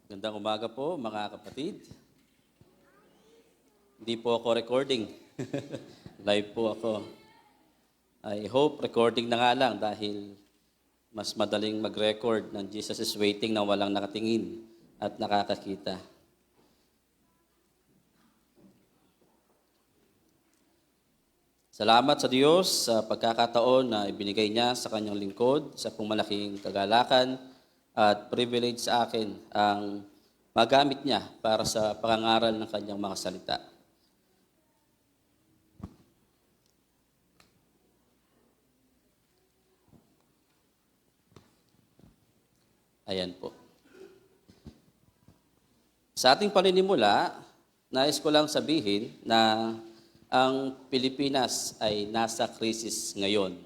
Gandang umaga po mga kapatid. Hindi po ako recording. Live po ako. I hope recording na nga lang dahil mas madaling mag-record ng Jesus is Waiting na walang nakatingin at nakakakita. Salamat sa Diyos sa pagkakataon na ibinigay niya sa kanyang lingkod, sa pumalaking kagalakan at privilege sa akin ang magamit niya para sa pangangaral ng kanyang mga salita. Ayan po. Sa ating paninimula, nais ko lang sabihin na ang Pilipinas ay nasa krisis ngayon.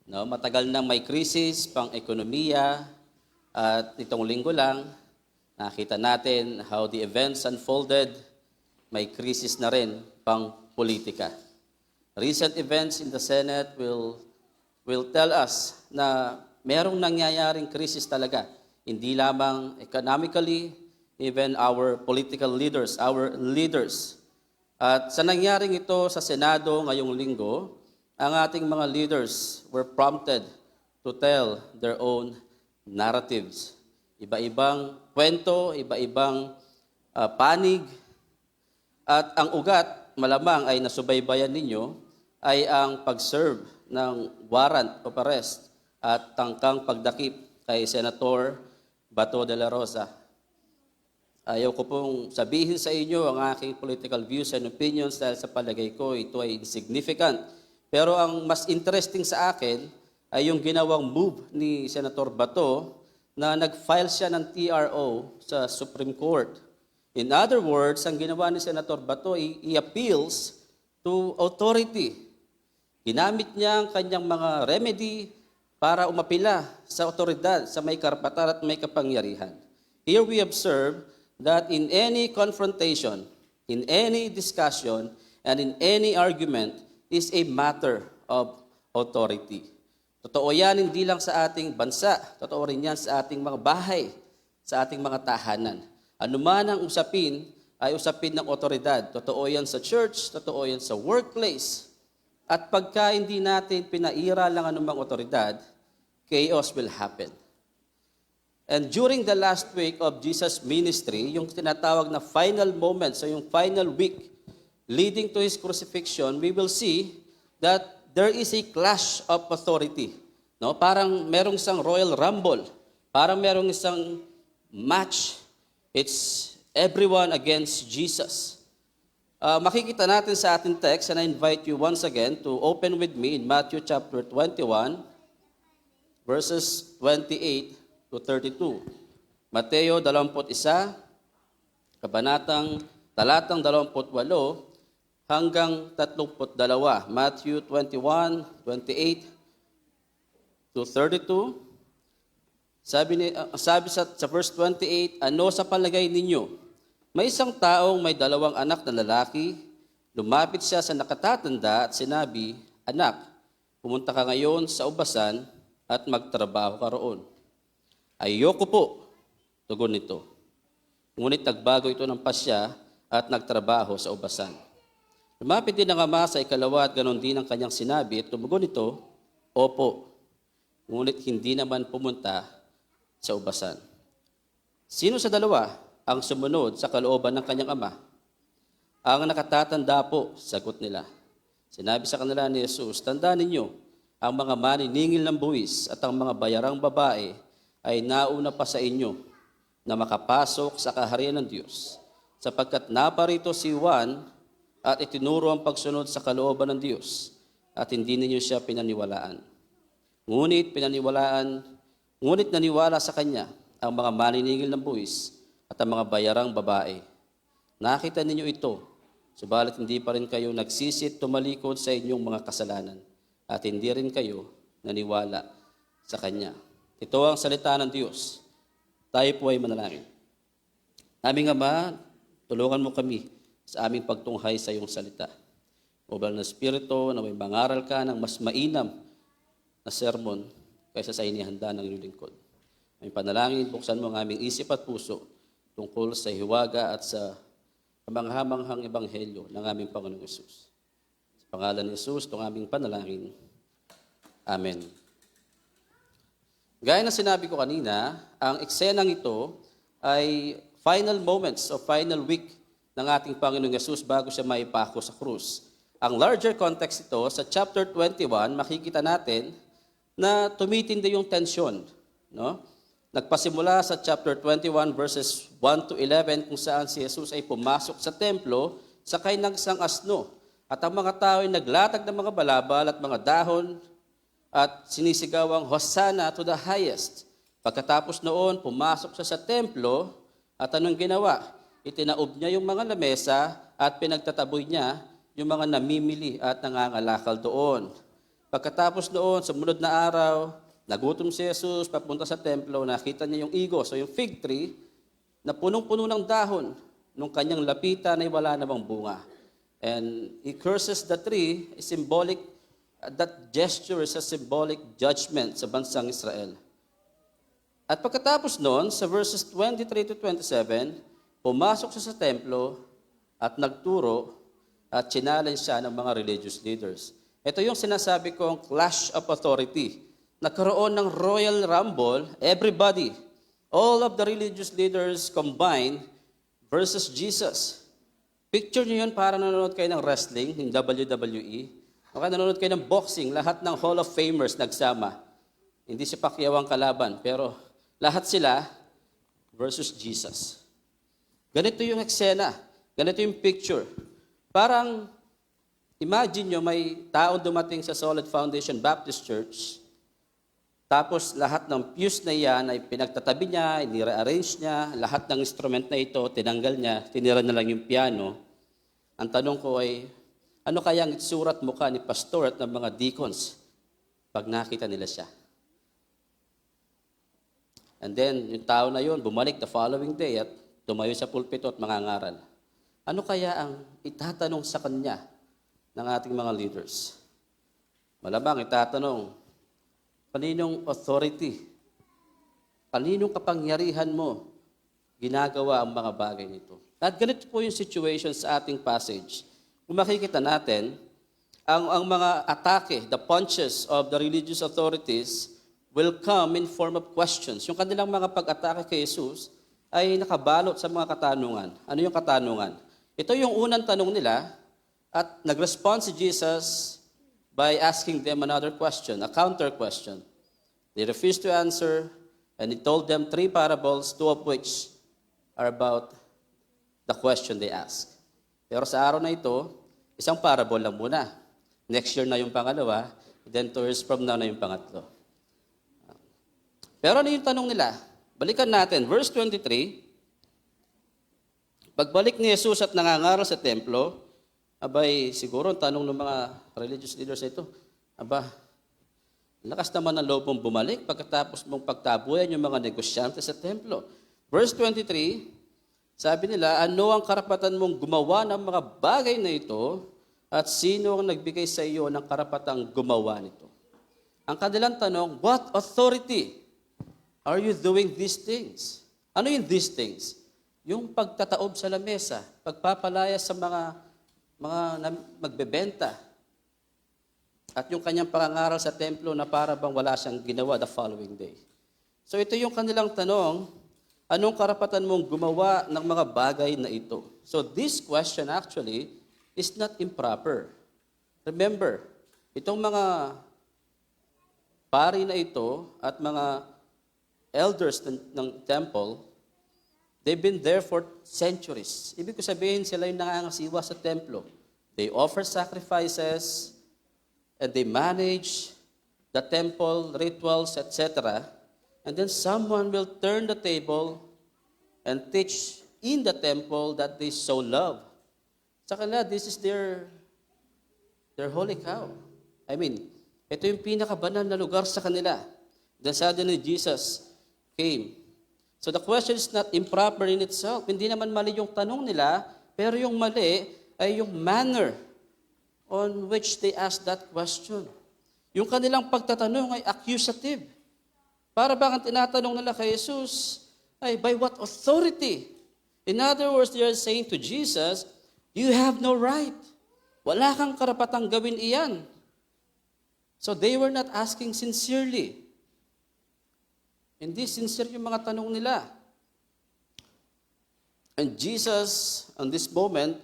No, matagal nang may krisis pang-ekonomiya at itong linggo lang, nakita natin how the events unfolded, may krisis na rin pang-politika. Recent events in the Senate will tell us na merong nangyayaring krisis talaga. Hindi lamang economically, even our political leaders, our leaders. At sa nangyaring ito sa Senado ngayong linggo, ang ating mga leaders were prompted to tell their own narratives. Iba-ibang kwento, iba-ibang panig. At ang ugat, malamang ay nasubaybayan ninyo, ay ang pag-serve ng warrant of arrest at tangkang pagdakip kay Senator Bato de la Rosa. Ayaw ko pong sabihin sa inyo ang aking political views and opinions dahil sa palagay ko ito ay insignificant. Pero ang mas interesting sa akin ay yung ginawang move ni Senator Bato na nag-file siya ng TRO sa Supreme Court. In other words, ang ginawa ni Senator Bato, he appeals to authority. Ginamit niya ang kanyang mga remedy para umapila sa otoridad, sa may karapatan at may kapangyarihan. Here we observe that in any confrontation, in any discussion, and in any argument is a matter of authority. Totoo yan hindi lang sa ating bansa, totoo rin yan sa ating mga bahay, sa ating mga tahanan. Ano man ang usapin ay usapin ng otoridad. Totoo yan sa church, totoo yan sa workplace. At pagka hindi natin pinaira lang anumang otoridad, chaos will happen. And during the last week of Jesus' ministry, yung tinatawag na final moments, so yung final week leading to His crucifixion, we will see that there is a clash of authority. No? Parang merong isang royal rumble. Parang merong isang match. It's everyone against Jesus. Makikita natin sa ating text, and I invite you once again to open with me in Matthew chapter 21, verses 28 to 32. Mateo 21, talatang 28 hanggang 32. Matthew 21, 28 to 32. Sabi sa verse 28, ano sa palagay ninyo? May isang taong may 2 anak na lalaki, lumapit siya sa nakatatanda at sinabi, anak, pumunta ka ngayon sa ubasan at magtrabaho ka roon. Ayoko po, tugon nito. Ngunit nagbago ito ng pasya at nagtrabaho sa ubasan. Lumapit din ang ama sa ikalawa at ganon din ang kanyang sinabi at tumugon ito, opo, ngunit hindi naman pumunta sa ubasan. Sino sa dalawa ang sumunod sa kalooban ng kanyang ama? Ang nakatatanda po, sagot nila. Sinabi sa kanila ni Jesus, tandaan ninyo, ang mga maniningil ng buwis at ang mga bayarang babae ay nauna pa sa inyo na makapasok sa kaharian ng Diyos, sapagkat naparito si Juan at itinuro ang pagsunod sa kalooban ng Diyos at hindi ninyo siya pinaniwalaan. Ngunit naniwala sa kanya ang mga maniningil ng buwis at ang mga bayarang babae. Nakita ninyo ito, subalit hindi pa rin kayo nagsisit tumalikod sa inyong mga kasalanan at hindi rin kayo naniwala sa Kanya. Ito ang salita ng Diyos. Tayo po ay manalangin. Aming Ama, tulungan mo kami sa aming pagtunghay sa iyong salita. O Banal na Espiritu, na may mangaral ka ng mas mainam na sermon kaysa sa inihanda ng iyong lingkod. May panalangin, buksan mo ang aming isip at puso tungkol sa hiwaga at sa kamanghamanghang ebanghelyo ng aming Panginoong Yesus. Sa pangalan ni Yesus, itong aming panalangin. Amen. Gaya na sinabi ko kanina, ang eksenang ito ay final moments o final week ng ating Panginoong Yesus bago siya maipako sa krus. Ang larger context ito, sa chapter 21, makikita natin na tumitindi yung tensyon. No? Nagpasimula sa chapter 21 verses 1 to 11 kung saan si Jesus ay pumasok sa templo sakay ng isang asno. At ang mga tao ay naglatag ng mga balabal at mga dahon at sinisigawang Hosanna to the highest. Pagkatapos noon, pumasok siya sa templo at anong ginawa? Itinaob niya yung mga lamesa at pinagtataboy niya yung mga namimili at nangangalakal doon. Pagkatapos noon, sa sumunod na araw, nagutom si Jesus, papunta sa templo, nakita niya yung igos o yung fig tree na punong-puno ng dahon. Nung kanyang lapitan ay wala namang bunga. And he curses the tree, symbolic, that gesture is a symbolic judgment sa bansang Israel. At pagkatapos noon, sa verses 23 to 27, pumasok siya sa templo at nagturo at challenge siya ng mga religious leaders. Ito yung sinasabi kong clash of authority. Nagkaroon ng royal rumble, everybody, all of the religious leaders combined versus Jesus. Picture niyo yun para nanonood kayo ng wrestling, ng WWE, o kaya nanonood kayo ng boxing, lahat ng Hall of Famers nagsama. Hindi si Pacquiao ang kalaban, pero lahat sila versus Jesus. Ganito yung eksena, ganito yung picture. Parang, imagine nyo may tao dumating sa Solid Foundation Baptist Church, tapos lahat ng pews na yan ay pinagtatabi niya, i-rearrange niya, lahat ng instrument na ito, tinanggal niya, tinira na lang yung piano. Ang tanong ko ay, ano kaya ang itsura at mukha ni pastor at ng mga deacons pag nakita nila siya? And then, yung tao na yun, bumalik the following day at tumayo sa pulpito at mangangaral. Ano kaya ang itatanong sa kanya ng ating mga leaders? Malamang itatanong, kaninong authority, kaninong kapangyarihan mo ginagawa ang mga bagay nito? At ganito po yung situation sa ating passage. Kung makikita natin, ang mga atake, the punches of the religious authorities will come in form of questions. Yung kanilang mga pag-atake kay Jesus ay nakabalot sa mga katanungan. Ano yung katanungan? Ito yung unang tanong nila at nag-respond si Jesus by asking them another question, a counter question. They refused to answer, and he told them 3 parables, 2 of which are about the question they asked. Pero sa araw na ito, isang parable lang muna. Next year na yung pangalawa, then 2 years from now na yung pangatlo. Pero ano yung tanong nila? Balikan natin, verse 23. Pagbalik ni Jesus at nangangaral sa templo, abay, siguro ang tanong ng mga religious leaders ito, lakas naman ang loob mong bumalik pagkatapos mong pagtabuyan yung mga negosyante sa templo. Verse 23, sabi nila, ano ang karapatan mong gumawa ng mga bagay na ito at sino ang nagbigay sa iyo ng karapatang gumawa nito? Ang kanilang tanong, what authority are you doing these things? Ano yung these things? Yung pagtataob sa lamesa, pagpapalaya sa mga magbebenta, at yung kanyang pangangaral sa templo na para bang wala siyang ginawa the following day. So ito yung kanilang tanong, anong karapatan mong gumawa ng mga bagay na ito? So this question actually is not improper. Remember, itong mga pari na ito at mga elders ng temple, they've been there for centuries. Ibig ko sabihin, sila yung nangangasiwa sa templo. They offer sacrifices, and they manage the temple rituals, etc. And then someone will turn the table and teach in the temple that they so love. Sa kanila, this is their holy cow. I mean, ito yung pinakabanal na lugar sa kanila. Then suddenly Jesus came. So the question is not improper in itself. Hindi naman mali yung tanong nila, pero yung mali ay yung manner on which they ask that question. Yung kanilang pagtatanong ay accusative. Para bang ang tinatanong nila kay Jesus ay, by what authority In other words, they are saying to Jesus, you have no right. Wala kang karapatang gawin iyan. So they were not asking sincerely. Hindi sincere yung mga tanong nila. And Jesus, on this moment,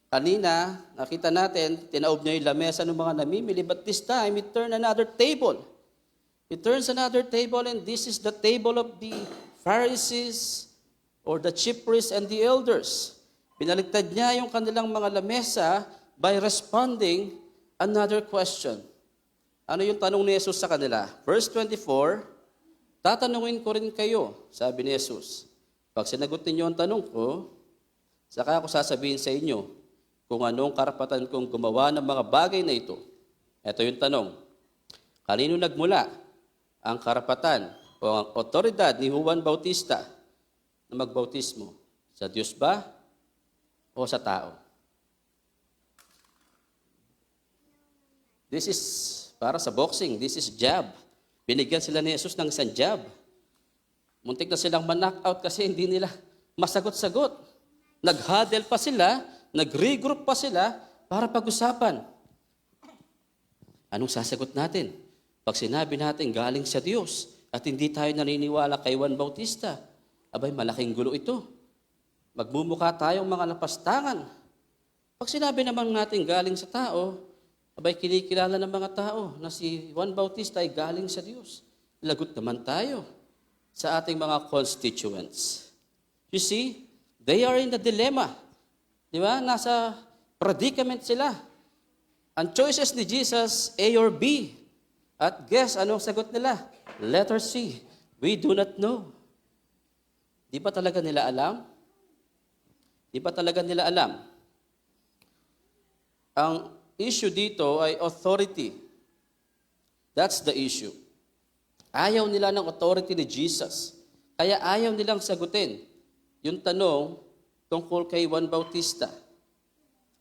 kanina, nakita natin, tinaob niya yung lamesa ng mga namimili, but this time, He turned another table. He turns another table, and this is the table of the Pharisees, or the chief priests and the elders. Binaligtad niya yung kanilang mga lamesa by responding another question. Ano yung tanong ni Jesus sa kanila? Verse 24, tatanungin ko rin kayo, sabi ni Jesus. Pag sinagot ninyo ang tanong ko, saka ako sasabihin sa inyo kung anong karapatan kong gumawa ng mga bagay na ito. Ito yung tanong. Kanino nagmula ang karapatan o ang otoridad ni Juan Bautista na magbautismo? Sa Diyos ba o sa tao? This is para sa boxing. This is jab. Binigyan sila ni Jesus ng isang jab. Muntik na silang ma-knockout kasi hindi nila masagot-sagot. Nag-huddle pa sila, nag-regroup pa sila para pag-usapan. Anong sasagot natin? Pag sinabi natin galing sa Diyos at hindi tayo naniniwala kay Juan Bautista, abay malaking gulo ito. Magmumukha tayong mga lapastangan. Pag sinabi naman natin galing sa tao, abay kinikilala ng mga tao na si Juan Bautista ay galing sa Diyos. Lagot naman tayo sa ating mga constituents. You see, they are in the dilemma. Di ba? Nasa predicament sila. Ang choices ni Jesus, A or B. At guess, anong sagot nila? Letter C. We do not know. Di ba talaga nila alam? Di ba talaga nila alam? Ang issue dito ay authority. That's the issue. Ayaw nila ng authority ni Jesus. Kaya ayaw nilang sagutin yung tanong tungkol kay Juan Bautista.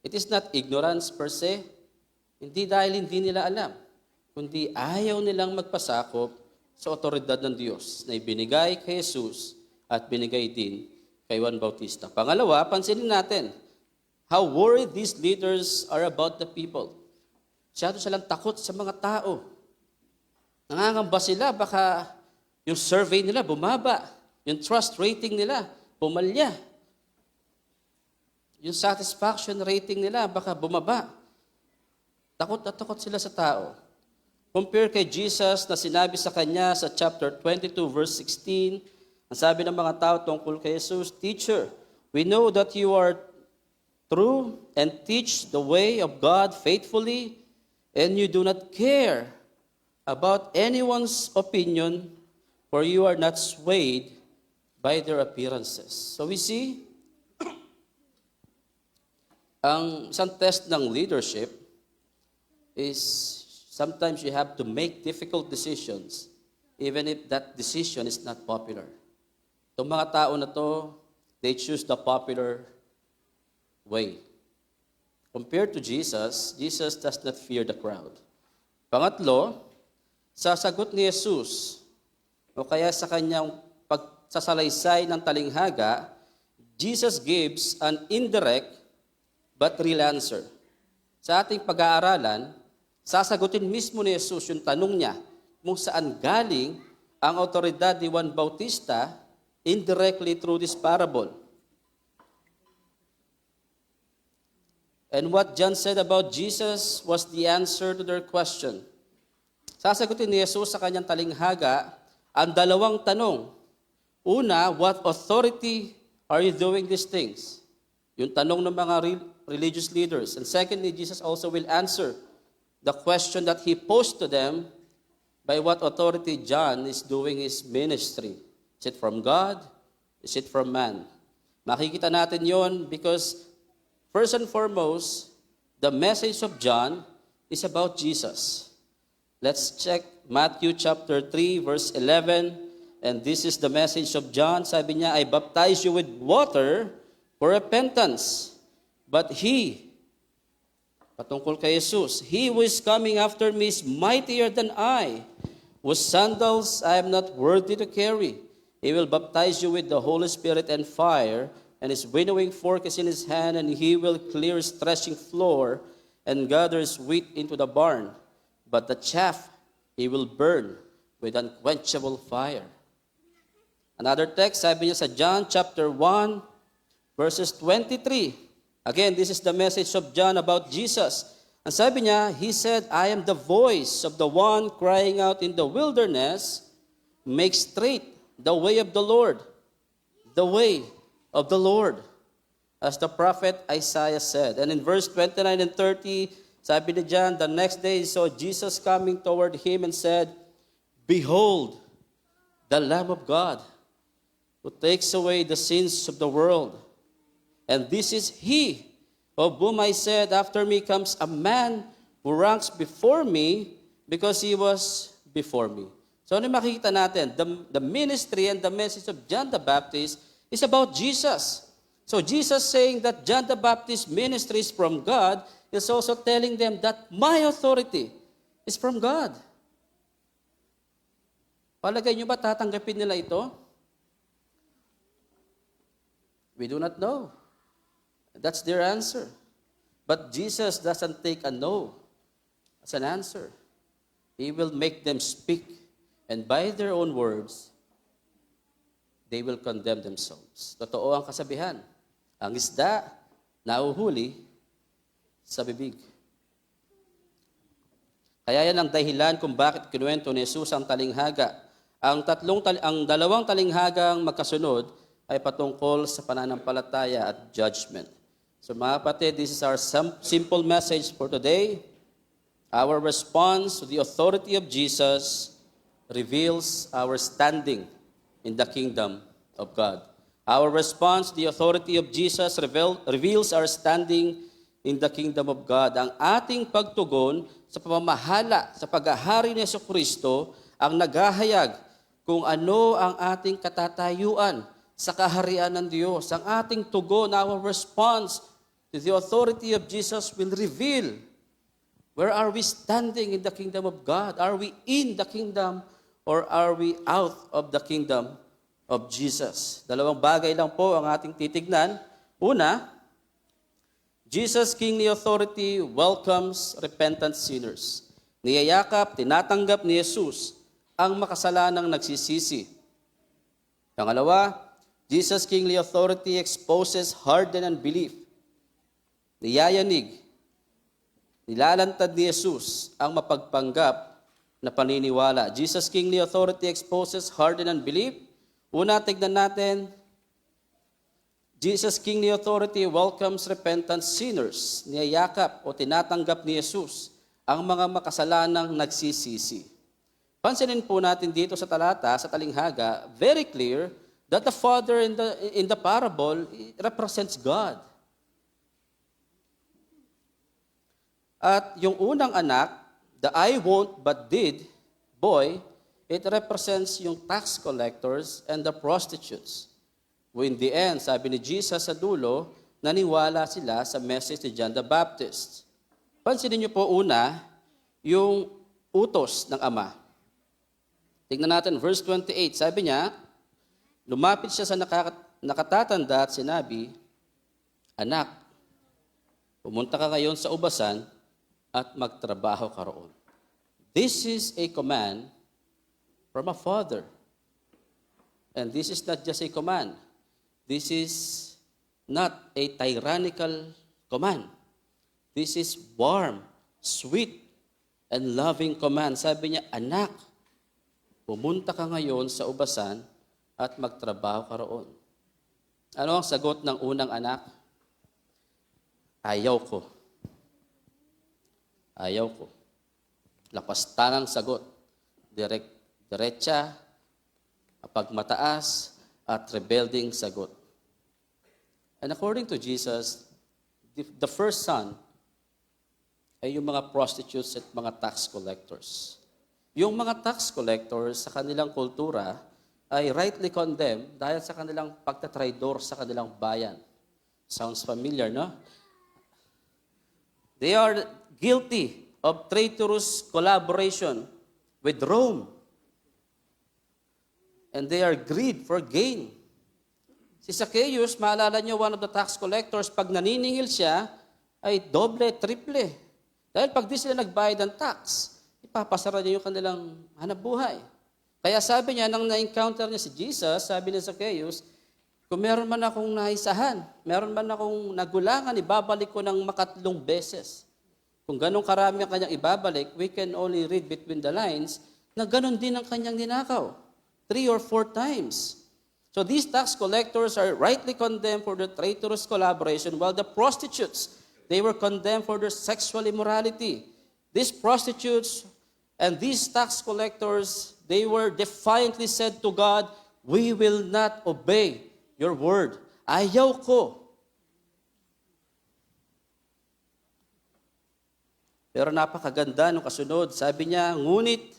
It is not ignorance per se. Hindi dahil hindi nila alam, kundi ayaw nilang magpasakop sa otoridad ng Diyos na ibinigay kay Jesus at binigay din kay Juan Bautista. Pangalawa, pansinin natin how worried these leaders are about the people. Masyado silang takot sa mga tao. Nangangamba sila, baka yung survey nila bumaba, yung trust rating nila pumalya, yung satisfaction rating nila baka bumaba. Takot na takot sila sa tao. Compare kay Jesus na sinabi sa kanya sa chapter 22 verse 16, ang sabi ng mga tao tungkol kay Jesus, Teacher, we know that you are true and teach the way of God faithfully, and you do not care about anyone's opinion, for you are not swayed by their appearances. So we see, ang isang test ng leadership is sometimes you have to make difficult decisions even if that decision is not popular. Itong mga tao na to, they choose the popular way. Compared to Jesus, Jesus does not fear the crowd. Pangatlo, sa sagot ni Jesus, o kaya sa kanyang pagsasalaysay ng talinghaga, Jesus gives an indirect but real answer. Sa ating pag-aaralan, sasagutin mismo ni Jesus yung tanong niya kung saan galing ang otoridad ni Juan Bautista indirectly through this parable. And what John said about Jesus was the answer to their question. Sasagutin ni Jesus sa kanyang talinghaga ang dalawang tanong. Una, what authority are you doing these things? Yung tanong ng mga religious leaders. And secondly, Jesus also will answer the question that he posed to them, by what authority John is doing his ministry. Is it from God? Is it from man? Makikita natin yon because first and foremost, the message of John is about Jesus. Let's check Matthew chapter 3 verse 11. And this is the message of John. Sabi niya, I baptize you with water for repentance. But he, patungkol kay Jesus, he who is coming after me is mightier than I, whose sandals I am not worthy to carry. He will baptize you with the Holy Spirit and fire, and his winnowing fork is in his hand, and he will clear his threshing floor and gather his wheat into the barn. But the chaff he will burn with unquenchable fire. Another text, sabi niya sa John chapter 1, verses 23. Again, this is the message of John about Jesus. Ang sabi niya, he said, I am the voice of the one crying out in the wilderness, make straight the way of the Lord, the way of the Lord, as the prophet Isaiah said. And in verse 29 and 30, sabi ni John, the next day he saw Jesus coming toward him and said, behold, the Lamb of God, who takes away the sins of the world. And this is he of whom I said, after me comes a man who ranks before me because he was before me. So ano makikita natin? The ministry and the message of John the Baptist is about Jesus. So Jesus saying that John the Baptist's ministry is from God is also telling them that my authority is from God. Palagay nyo ba tatanggapin nila ito? We do not know. That's their answer. But Jesus doesn't take a no as an answer. He will make them speak, and by their own words, they will condemn themselves. Totoo ang kasabihan. Ang isda, nauhuli sa bibig. Kaya yan ang dahilan kung bakit kinuwento ni Jesus ang talinghaga. Ang dalawang talinghagang magkasunod ay patungkol sa pananampalataya at judgment. So mga kapatid, this is our simple message for today. Our response to the authority of Jesus reveals our standing in the kingdom of God. Our response to the authority of Jesus reveals our standing in the kingdom of God. Ang ating pagtugon sa pamamahala sa paghahari ni Jesucristo ang naghahayag kung ano ang ating katatayuan sa kaharian ng Diyos. Ang ating tugon, our response to the authority of Jesus will reveal where are we standing in the kingdom of God? Are we in the kingdom or are we out of the kingdom of Jesus? Dalawang bagay lang po ang ating titignan. Una, Jesus' kingly authority welcomes repentant sinners. Niyayakap, tinatanggap ni Jesus ang makasalanang nagsisisi. Pangalawa, Jesus' kingly authority exposes hardened unbelief. Niyayanig, nilalantad ni Jesus ang mapagpanggap na paniniwala. Jesus' kingly authority exposes hardened unbelief. Una, tignan natin, Jesus' kingly authority welcomes repentant sinners. Niyayakap o tinatanggap ni Jesus ang mga makasalanang nagsisisi. Pansinin po natin dito sa talata, sa talinghaga, very clear that the father in the parable represents God. At yung unang anak, the I won't but did boy, it represents yung tax collectors and the prostitutes. Who in the end, sabi ni Jesus sa dulo, naniwala sila sa message ni John the Baptist. Pansinin niyo po una, yung utos ng ama. Tingnan natin, verse 28, sabi niya, lumapit siya sa nakatatanda at sinabi, anak, pumunta ka ngayon sa ubasan at magtrabaho ka roon. This is a command from a father. And this is not just a command. This is not a tyrannical command. This is warm, sweet, and loving command. Sabi niya, anak, pumunta ka ngayon sa ubasan at magtrabaho ka roon. Ano ang sagot ng unang anak? Ayaw ko. Ayaw ko. Lapastangang sagot. Diretsa, pagmataas, at rebelding sagot. And according to Jesus, the first son ay yung mga prostitutes at mga tax collectors. Yung mga tax collectors sa kanilang kultura ay rightly condemned dahil sa kanilang pagtatraidor sa kanilang bayan. Sounds familiar, no? They are guilty of traitorous collaboration with Rome. and they are greed for gain. Si Zacchaeus, maalala niyo, one of the tax collectors, pag naniningil siya, ay doble, triple. Dahil pag di sila nagbayad ng tax, ipapasara niya yung kanilang hanap buhay. Kaya sabi niya, nang na-encounter niya si Jesus, sabi ni Zacchaeus, kung meron man akong naisahan, meron man akong nagulangan, ibabalik ko ng makatlong beses. Kung ganun karami ang kanyang ibabalik, we can only read between the lines na ganun din ang kanyang ninakaw. 3 or 4 times. So these tax collectors are rightly condemned for their traitorous collaboration, while the prostitutes, they were condemned for their sexual immorality. These prostitutes and these tax collectors, they were defiantly said to God, "We will not obey your word." Ayaw ko. Pero napakaganda nung kasunod. Sabi niya, ngunit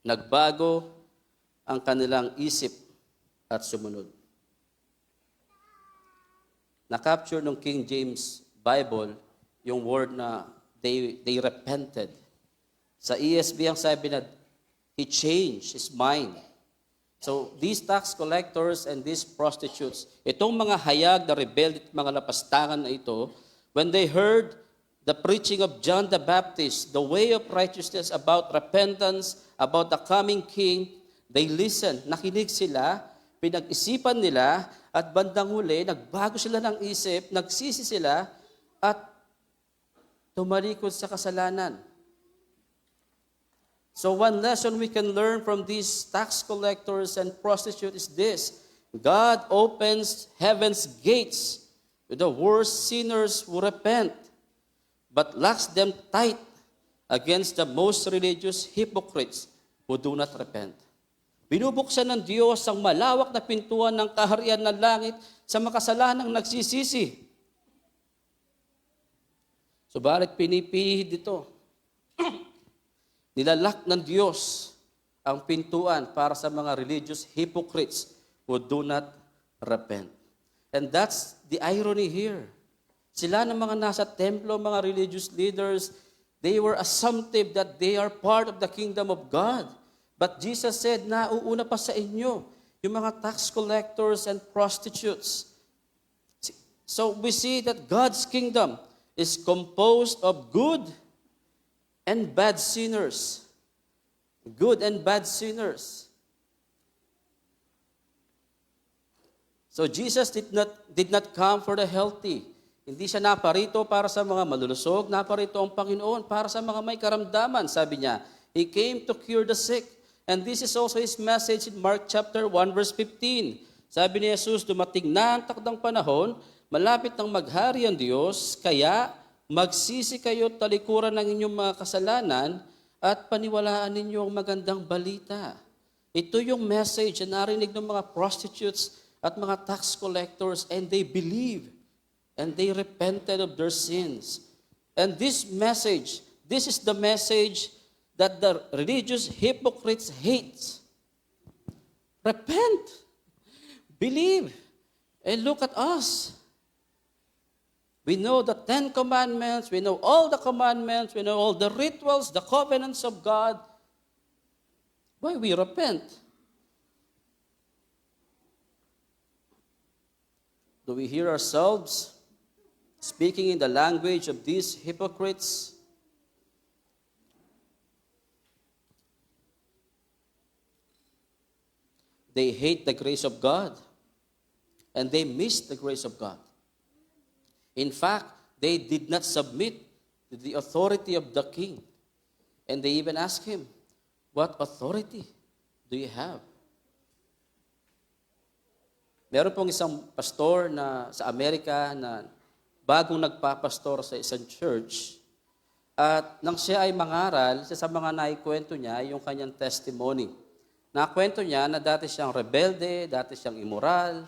nagbago ang kanilang isip at sumunod. Na-capture ng King James Bible yung word na they repented. Sa ESV ang sabi na he changed his mind. So these tax collectors and these prostitutes, itong mga hayag na rebelde at mga lapastangan na ito, when they heard the preaching of John the Baptist, the way of righteousness, about repentance, about the coming king, they listened, nakinig sila, pinag-isipan nila, at bandang huli, nagbago sila ng isip, nagsisi sila, at tumalikod sa kasalanan. So one lesson we can learn from these tax collectors and prostitutes is this: God opens heaven's gates to the worst sinners who repent, but locks them tight against the most religious hypocrites who do not repent. Binubuksan ng Diyos ang malawak na pintuan ng kaharian ng langit sa makasalanang nagsisisi. Subalit pinipihid dito. Nilalak ng Diyos ang pintuan para sa mga religious hypocrites who do not repent. And that's the irony here. Sila ng mga nasa templo, mga religious leaders, they were assumptive that they are part of the kingdom of God. But Jesus said, nauuna pa sa inyo yung mga tax collectors and prostitutes. So we see that God's kingdom is composed of good and bad sinners. Good and bad sinners. So Jesus did not come for the healthy. Hindi siya naparito para sa mga malulusog, naparito ang Panginoon para sa mga may karamdaman, sabi niya. He came to cure the sick. And this is also His message in Mark chapter 1 verse 15. Sabi ni Jesus, dumating na ang takdang panahon, malapit nang maghari ang Diyos, kaya magsisi kayo at talikuran ng inyong mga kasalanan at paniwalaan ninyo ang magandang balita. Ito yung message na narinig ng mga prostitutes at mga tax collectors, and they believe and they repented of their sins. And this message, this is the message that the religious hypocrites hate. Repent. Believe. And look at us. We know the 10 Commandments, we know all the commandments, we know all the rituals, the covenants of God. Why we repent? Do we hear ourselves speaking in the language of these hypocrites? They hate the grace of God, and they miss the grace of God. In fact, they did not submit to the authority of the king. And they even asked him, "What authority do you have?" Meron pong isang pastor na sa Amerika na bagong nagpapastor sa isang church. At nang siya ay mangaral, isa sa mga naikwento niya yung kanyang testimony. Nakwento niya na dati siyang rebelde, dati siyang immoral,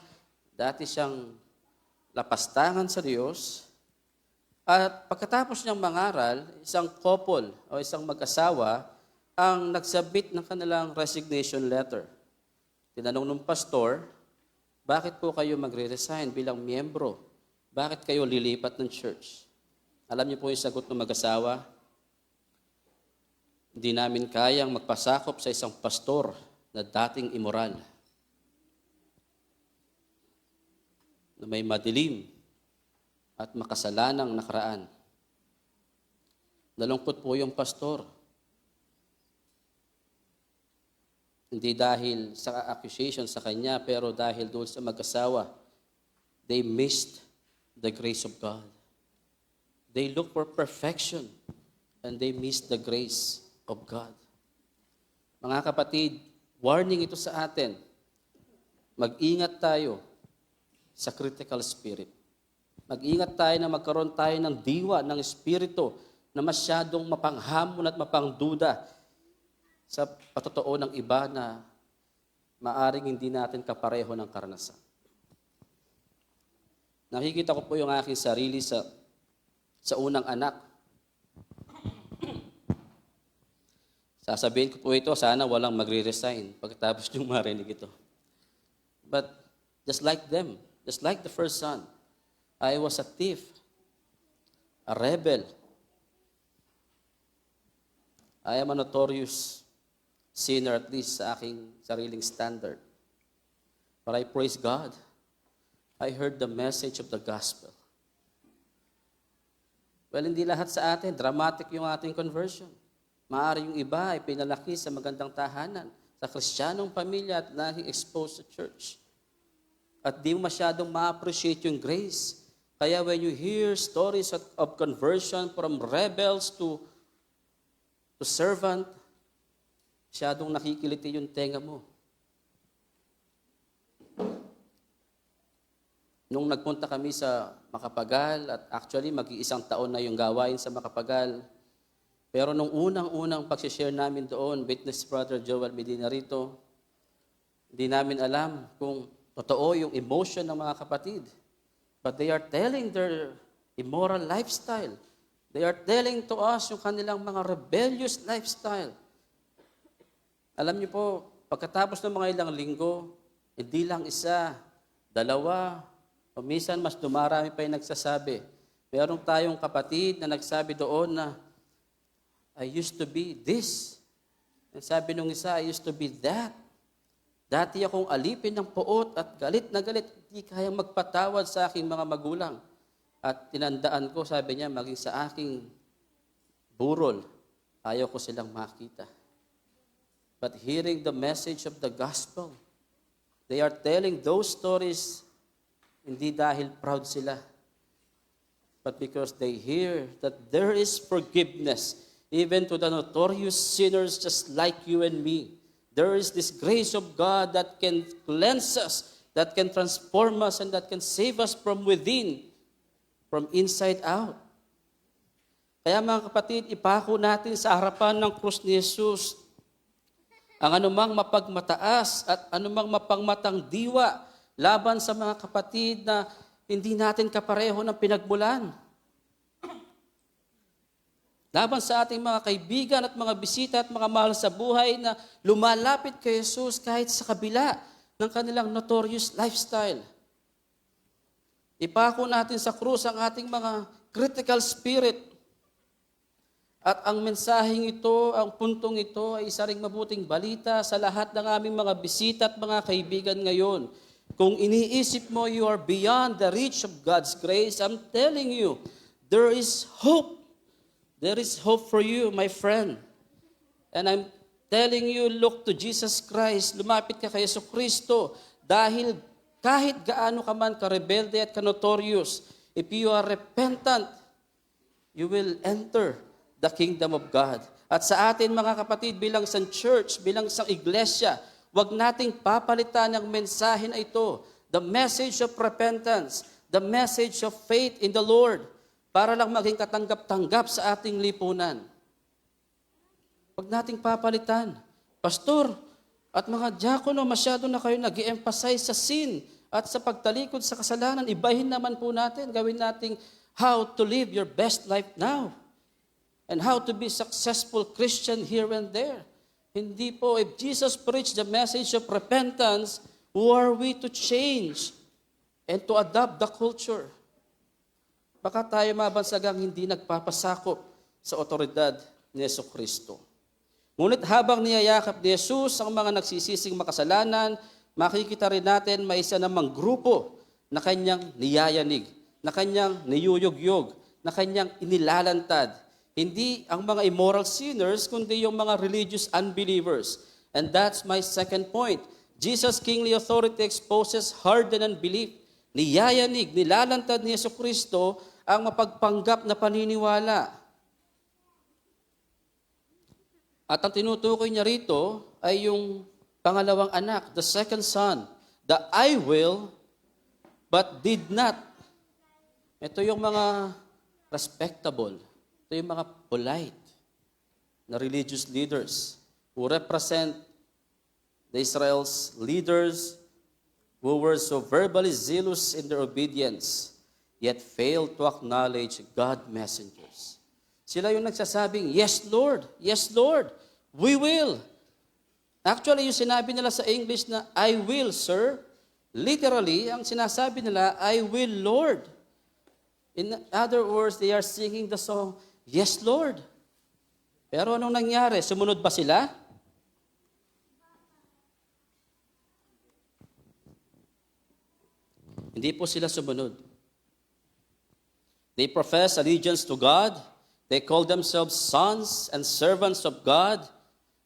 dati siyang lapastangan sa Diyos. At pagkatapos niyang mangaral, isang couple o isang mag-asawa ang nagsubmit ng kanilang resignation letter. Tinanong ng pastor, bakit po kayo magre-resign bilang miyembro? Bakit kayo lilipat ng church? Alam niyo po yung sagot ng mag-asawa? Hindi namin kayang magpasakop sa isang pastor na dating immoral, na may madilim at makasalanang nakaraan. Nalungkot po yung pastor. Hindi dahil sa accusation sa kanya, pero dahil doon sa mag-asawa, they missed the grace of God. They look for perfection and they missed the grace of God. Mga kapatid, warning ito sa atin. Mag-ingat tayo sa critical spirit. Mag-ingat tayo na magkaroon tayo ng diwa, ng espiritu na masyadong mapanghamon at mapangduda sa patotoo ng iba na maaring hindi natin kapareho ng karanasan. Nakikita ko po yung aking sarili sa unang anak. Sasabihin ko po ito, sana walang magre-resign pagkatapos niyong marinig ito. But just like them, just like the first son, I was a thief, a rebel. I am a notorious sinner, at least sa aking sariling standard. But I praise God. I heard the message of the gospel. Well, hindi lahat sa atin, dramatic yung ating conversion. Maaari yung iba ay pinalaki sa magandang tahanan, sa Kristiyanong pamilya at naging exposed sa church. At di mo masyadong ma-appreciate yung grace. Kaya when you hear stories of conversion from rebels to servant, masyadong nakikiliti yung tenga mo. Nung nagpunta kami sa Makapagal, at actually mag-iisang taon na yung gawain sa Makapagal, pero nung unang-unang pag-share namin doon, witness Brother Joel Medina rito, hindi namin alam kung totoo yung emotion ng mga kapatid. But they are telling their immoral lifestyle. They are telling to us yung kanilang mga rebellious lifestyle. Alam niyo po, pagkatapos ng mga ilang linggo, hindi lang isa, dalawa, o minsan mas dumarami pa yung nagsasabi. Meron tayong kapatid na nagsabi doon na, I used to be this. And sabi nung isa, I used to be that. Dati akong alipin ng puot at galit na galit, hindi kayang magpatawad sa aking mga magulang. At tinandaan ko, sabi niya, maging sa aking burol, ayaw ko silang makita. But hearing the message of the gospel, they are telling those stories hindi dahil proud sila, but because they hear that there is forgiveness even to the notorious sinners just like you and me. There is this grace of God that can cleanse us, that can transform us, and that can save us from within, from inside out. Kaya mga kapatid, ipako natin sa harapan ng krus ni Jesus ang anumang mapagmataas at anumang mapangmatang diwa laban sa mga kapatid na hindi natin kapareho ng pinagmulan. Laban sa ating mga kaibigan at mga bisita at mga mahal sa buhay na lumalapit kay Jesus kahit sa kabila ng kanilang notorious lifestyle. Ipako natin sa krus ang ating mga critical spirit. At ang mensaheng ito, ang puntong ito ay isa ring mabuting balita sa lahat ng aming mga bisita at mga kaibigan ngayon. Kung iniisip mo you are beyond the reach of God's grace, I'm telling you, there is hope. There is hope for you, my friend. And I'm telling you, look to Jesus Christ. Lumapit ka kay Jesucristo dahil kahit gaano ka man ka-rebelde at ka-notorious, if you are repentant, you will enter the kingdom of God. At sa atin mga kapatid, bilang isang church, bilang isang iglesia, huwag nating papalitan ang mensahe na ito, the message of repentance, the message of faith in the Lord, para lang maging katanggap-tanggap sa ating lipunan. Huwag nating papalitan. Pastor, at mga diakono, masyado na kayo nag-i-emphasize sa sin at sa pagtalikod sa kasalanan. Ibahin naman po natin, gawin nating how to live your best life now and how to be successful Christian here and there. Hindi po, if Jesus preached the message of repentance, who are we to change and to adopt the culture? Baka tayo mabansagang hindi nagpapasakop sa otoridad ni Jesucristo. Ngunit habang niyayakap ni Jesus ang mga nagsisising makasalanan, makikita rin natin may isa namang grupo na kanyang niyayanig, na kanyang niyuyugyog, na kanyang inilalantad. Hindi ang mga immoral sinners, kundi yung mga religious unbelievers. And that's my second point. Jesus' kingly authority exposes hardened unbelief. Niyayanig, nilalantad ni Jesucristo ang mapagpanggap na paniniwala. At ang tinutukoy niya rito ay yung pangalawang anak, the second son, the I will, but did not. Ito yung mga respectable, ito yung mga polite na religious leaders who represent the Israel's leaders who were so verbally zealous in their obedience, yet failed to acknowledge God messengers. Sila yung nagsasabing, yes Lord, we will. Actually, yung sinabi nila sa English na, I will, sir, literally, ang sinasabi nila, I will, Lord. In other words, they are singing the song, yes, Lord. Pero anong nangyari? Sumunod ba sila? Hindi po sila sumunod. They profess allegiance to God. They call themselves sons and servants of God.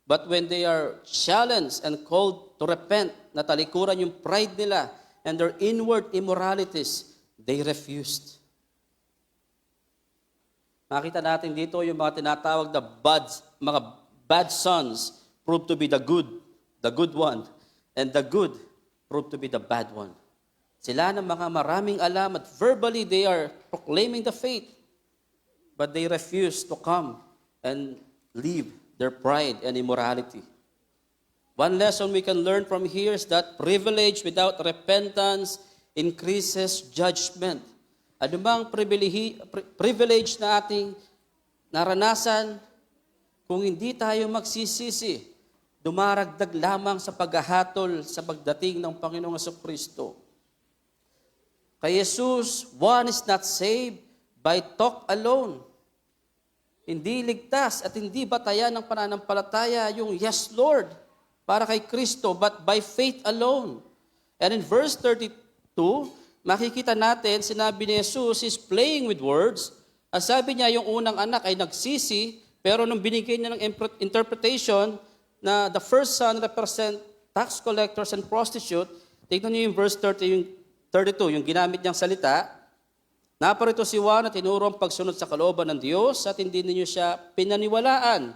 But when they are challenged and called to repent, natalikuran yung pride nila and their inward immoralities, they refused. Makita natin dito yung mga tinatawag na mga bad sons proved to be the good one, and the good proved to be the bad one. Sila ng mga maraming alam at verbally they are proclaiming the faith, but they refuse to come and leave their pride and immorality. One lesson we can learn from here is that privilege without repentance increases judgment. Ano bang privilege na ating naranasan, kung hindi tayo magsisisi, dumaragdag lamang sa paghahatol sa pagdating ng Panginoong Jesucristo. Kay Jesus, one is not saved by talk alone. Hindi ligtas at hindi batayan ng pananampalataya yung yes, Lord, para kay Kristo, but by faith alone. And in verse 32, makikita natin, sinabi ni Jesus is playing with words. Ang sabi niya, yung unang anak ay nagsisi, pero nung binigay niya ng interpretation na the first son represent tax collectors and prostitute, tignan niyo yung verse 32, yung ginamit niyang salita, naparito si Juan at tinuro ang pagsunod sa kalooban ng Diyos at hindi ninyo siya pinaniwalaan.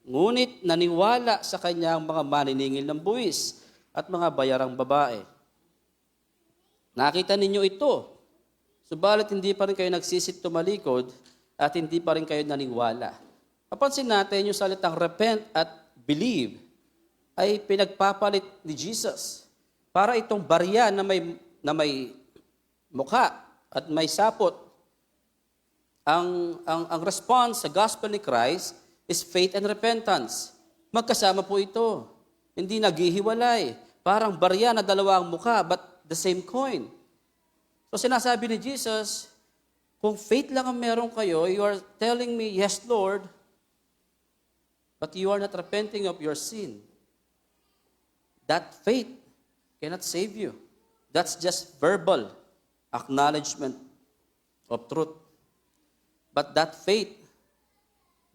Ngunit naniwala sa kanya ang mga maniningil ng buwis at mga bayarang babae. Nakita ninyo ito, subalit hindi pa rin kayo nagsisit tumalikod at hindi pa rin kayo naniwala. Papansin natin yung salitang repent at believe ay pinagpapalit ni Jesus para itong barya na may mukha at may sapot. Ang response sa gospel ni Christ is faith and repentance. Magkasama po ito. Hindi naghihiwalay. Parang barya na dalawang mukha, but the same coin. So sinasabi ni Jesus, kung faith lang ang meron kayo, you are telling me, yes, Lord, but you are not repenting of your sin. That faith cannot save you. That's just verbal acknowledgement of truth. But that faith,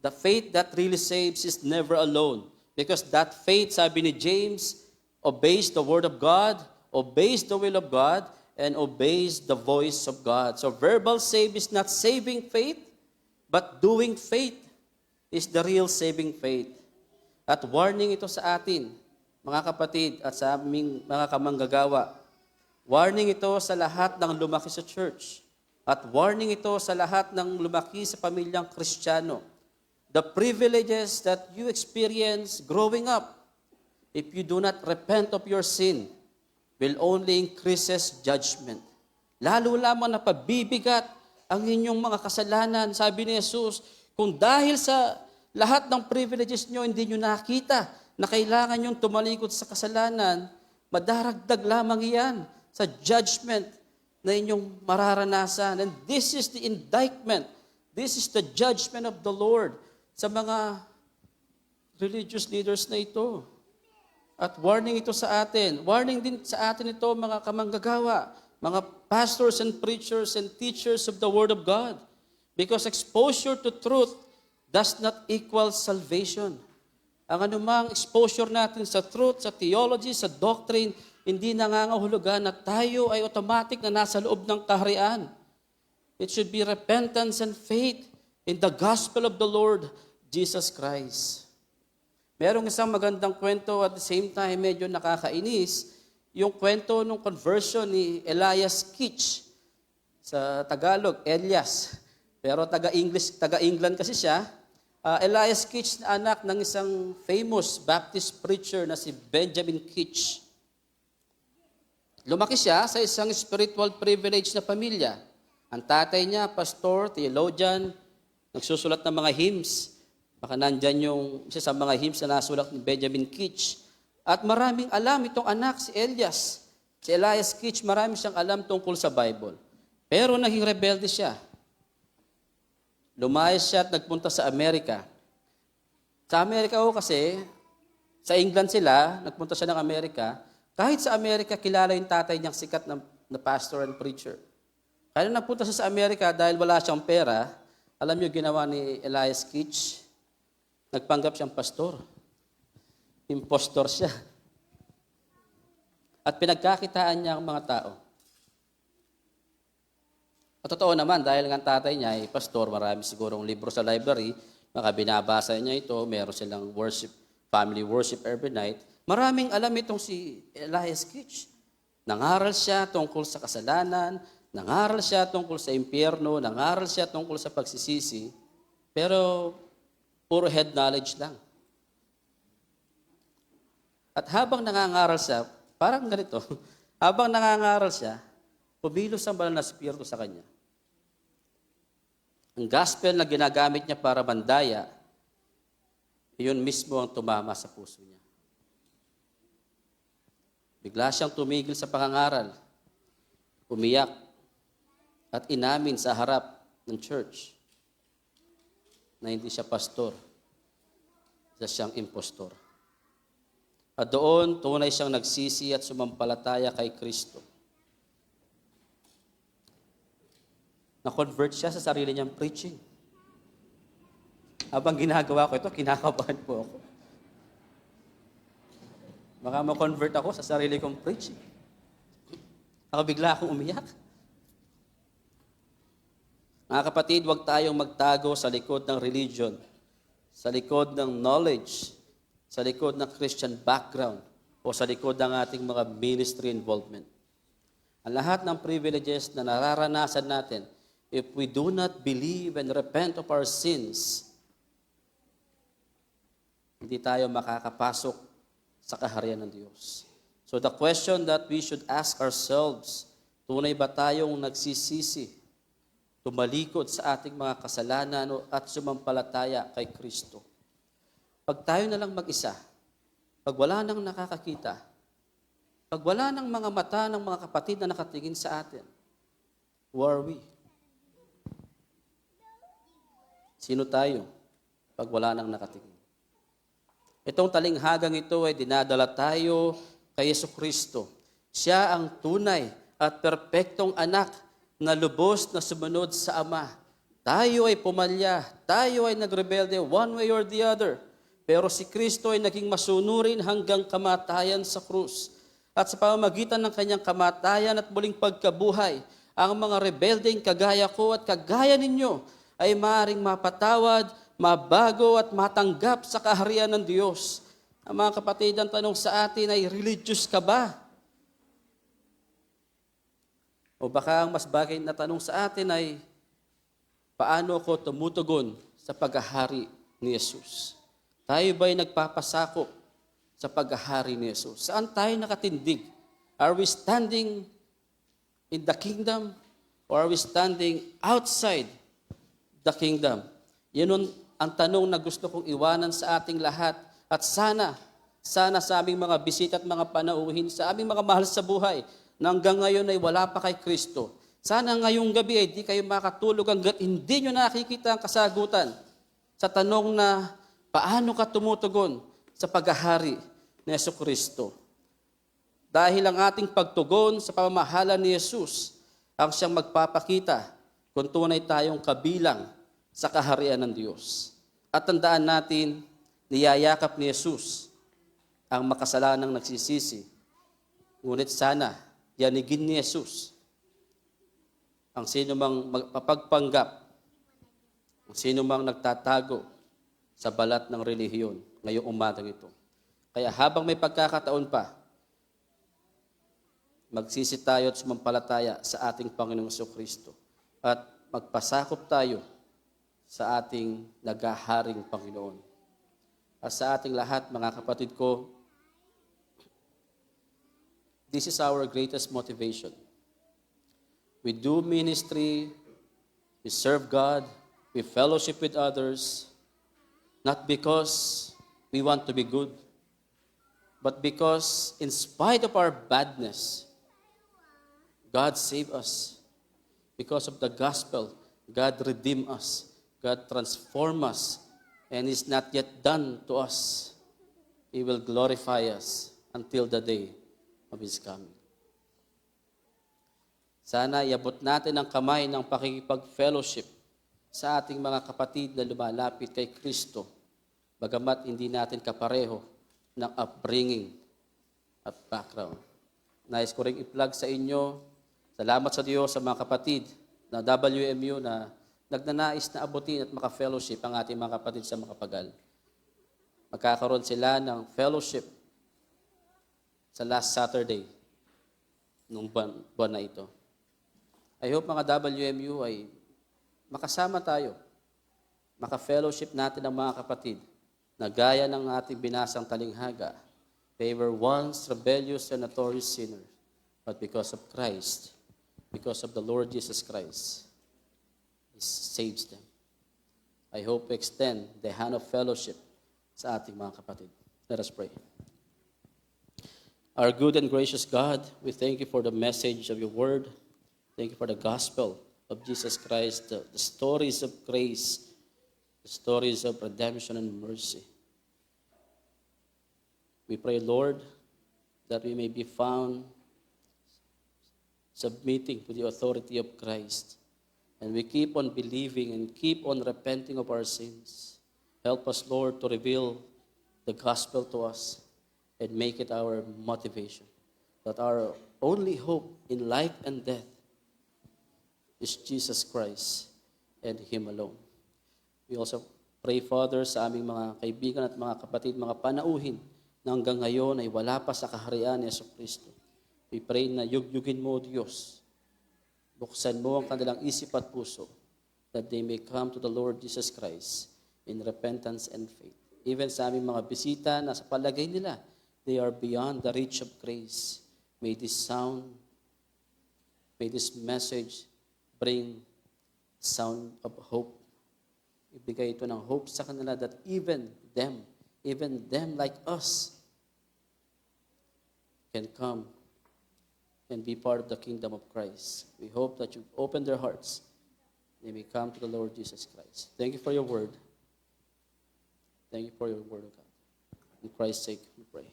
the faith that really saves is never alone. Because that faith, sabi ni James, obeys the word of God, obeys the will of God, and obeys the voice of God. So verbal save is not saving faith, but doing faith is the real saving faith. At warning ito sa atin, mga kapatid, at sa aming mga kamanggagawa. Warning ito sa lahat ng lumaki sa church. At warning ito sa lahat ng lumaki sa pamilyang Kristiyano. The privileges that you experience growing up, if you do not repent of your sin, will only increases judgment. Lalo lamang na pabibigat ang inyong mga kasalanan. Sabi ni Jesus, kung dahil sa lahat ng privileges nyo, hindi nyo nakita na kailangan nyo tumalikod sa kasalanan, madaragdag lamang iyan sa judgment na inyong mararanasan. And this is the indictment. This is the judgment of the Lord sa mga religious leaders na ito. At warning ito sa atin. Warning din sa atin ito, mga kamanggagawa, mga pastors and preachers and teachers of the Word of God. Because exposure to truth does not equal salvation. Ang anumang exposure natin sa truth, sa theology, sa doctrine, hindi nangangahulugan na tayo ay automatic na nasa loob ng kaharian. It should be repentance and faith in the gospel of the Lord Jesus Christ. Merong isang magandang kwento at the same time medyo nakakainis, yung kwento ng conversion ni Elias Kitch. Sa Tagalog, Elias. Pero taga-England kasi siya. Elias Kitch na anak ng isang famous Baptist preacher na si Benjamin Kitch. Lumaki siya sa isang spiritual privilege na pamilya. Ang tatay niya, pastor, theologian, nagsusulat ng mga hymns. Baka nandyan yung isa sa mga hymns na nasulat ni Benjamin Kitch. At maraming alam itong anak, si Elias. Si Elias Kitch, marami siyang alam tungkol sa Bible. Pero naging rebelde siya. Lumayas siya at nagpunta sa Amerika. Sa Amerika kasi, sa England sila, nagpunta siya ng Amerika. Kahit sa Amerika, kilala yung tatay niyang sikat na pastor and preacher. Kaya nagpunta siya sa Amerika dahil wala siyang pera, alam niyo ginawa ni Elias Kitch? Nagpanggap siyang pastor. Impostor siya. At pinagkakitaan niya ang mga tao. At totoo naman, dahil nga tatay niya ay pastor, marami sigurong libro sa library, maka binabasa niya ito, meron silang worship, family worship every night. Maraming alam itong si Elias Kitch. Nangaral siya tungkol sa kasalanan, nangaral siya tungkol sa impyerno, nangaral siya tungkol sa pagsisisi, pero puro head knowledge lang. At habang nangangaral siya, parang ganito, habang nangangaral siya, pumilos ang banal na spirito sa kanya. Ang gospel na ginagamit niya para mandaya, iyon mismo ang tumama sa puso niya. Bigla siyang tumigil sa pangangaral, umiyak, at inamin sa harap ng church na hindi siya pastor, siya siyang impostor. At doon, tunay siyang nagsisi at sumampalataya kay Kristo. Na-convert siya sa sarili niyang preaching. Habang ginagawa ko ito, kinakabahan po ako. Baka ma-convert ako sa sarili kong preaching. Ako bigla akong umiyak. Mga kapatid, huwag tayong magtago sa likod ng religion, sa likod ng knowledge, sa likod ng Christian background, o sa likod ng ating mga ministry involvement. Ang lahat ng privileges na nararanasan natin, if we do not believe and repent of our sins, hindi tayo makakapasok sa kaharian ng Diyos. So the question that we should ask ourselves, tunay ba tayong nagsisisi, tumalikod sa ating mga kasalanan at sumampalataya kay Kristo? Pag tayo na lang mag-isa, pag wala nang nakakakita, pag wala nang mga mata ng mga kapatid na nakatingin sa atin, who are we? Sino tayo pag wala nang nakatingin? Itong talinghagang ito ay dinadala tayo kay Jesucristo. Siya ang tunay at perpektong anak na lubos na sumunod sa Ama. Tayo ay pumalya, tayo ay nagrebelde one way or the other. Pero si Kristo ay naging masunurin hanggang kamatayan sa krus. At sa pamamagitan ng kanyang kamatayan at muling pagkabuhay, ang mga rebeldeng kagaya ko at kagaya ninyo ay maaaring mapatawad, mabago at matanggap sa kaharian ng Diyos. Ang mga kapatid, ang tanong sa atin ay, religious ka ba? O baka ang mas bagay na tanong sa atin ay, paano ako tumutugon sa paghahari ni Jesus? Tayo ba'y nagpapasakop sa paghahari ni Jesus? Saan tayo nakatindig? Are we standing in the kingdom or are we standing outside the kingdom? Yan ang tanong na gusto kong iwanan sa ating lahat. At sana sa aming mga bisita at mga panauhin, sa aming mga mahal sa buhay, na hanggang ngayon ay wala pa kay Kristo. Sana ngayong gabi ay di kayo makatulog hanggat hindi nyo nakikita ang kasagutan sa tanong na Paano ka tumutugon sa paghahari ni Jesucristo? Dahil ang ating pagtugon sa pamamahala ni Jesus ang siyang magpapakita kung tunay tayong kabilang sa kaharian ng Diyos. At tandaan natin, niyayakap ni Jesus ang makasalanang nagsisisi. Ngunit sana, yanigin ni Jesus ang sino mang magpapagpanggap, ang sino mang nagtatago sa balat ng relihiyon ngayong umagang ito. Kaya habang may pagkakataon pa, magsisi tayo at sumampalataya sa ating Panginoong Jesucristo at magpasakop tayo sa ating naghaharing Panginoon. At sa ating lahat, mga kapatid ko, this is our greatest motivation. We do ministry, we serve God, we fellowship with others, not because we want to be good, but because in spite of our badness, God saved us. Because of the gospel, God redeemed us, God transformed us, and is not yet done to us. He will glorify us until the day of His coming. Sana iabot natin ang kamay ng pakikipag-fellowship sa ating mga kapatid na lumalapit kay Kristo, bagamat hindi natin kapareho ng upbringing at background. Nais ko rin i-plug sa inyo, salamat sa Diyos sa mga kapatid na WMU na nagnanais na abutin at maka-fellowship ang ating mga kapatid sa Makapagal. Magkakaroon sila ng fellowship sa last Saturday nung buwan na ito. I hope mga WMU ay makasama tayo, maka-fellowship natin ang mga kapatid na gaya ng ating binasang talinghaga. They were once rebellious and notorious sinners, but because of Christ, because of the Lord Jesus Christ, He saves them. I hope to extend the hand of fellowship sa ating mga kapatid. Let us pray. Our good and gracious God, we thank you for the message of your word. Thank you for the gospel of Jesus Christ, the stories of grace, the stories of redemption and mercy. We pray, Lord, that we may be found submitting to the authority of Christ. And we keep on believing and keep on repenting of our sins. Help us, Lord, to reveal the gospel to us and make it our motivation. That our only hope in life and death is Jesus Christ and Him alone. We also pray, Father, sa aming mga kaibigan at mga kapatid, mga panauhin na hanggang ngayon ay wala pa sa kaharian ni Jesucristo. We pray na yugyugin mo, Diyos. Buksan mo ang kanilang isip at puso that they may come to the Lord Jesus Christ in repentance and faith. Even sa aming mga bisita na sa palagay nila, they are beyond the reach of grace. May this message bring sound of hope. Ibigay ito ng hope sa kanila that even them like us can come and be part of the kingdom of Christ. We hope that you open their hearts. They may come to the Lord Jesus Christ. Thank you for your word. Thank you for your word, O God. In Christ's sake, we pray.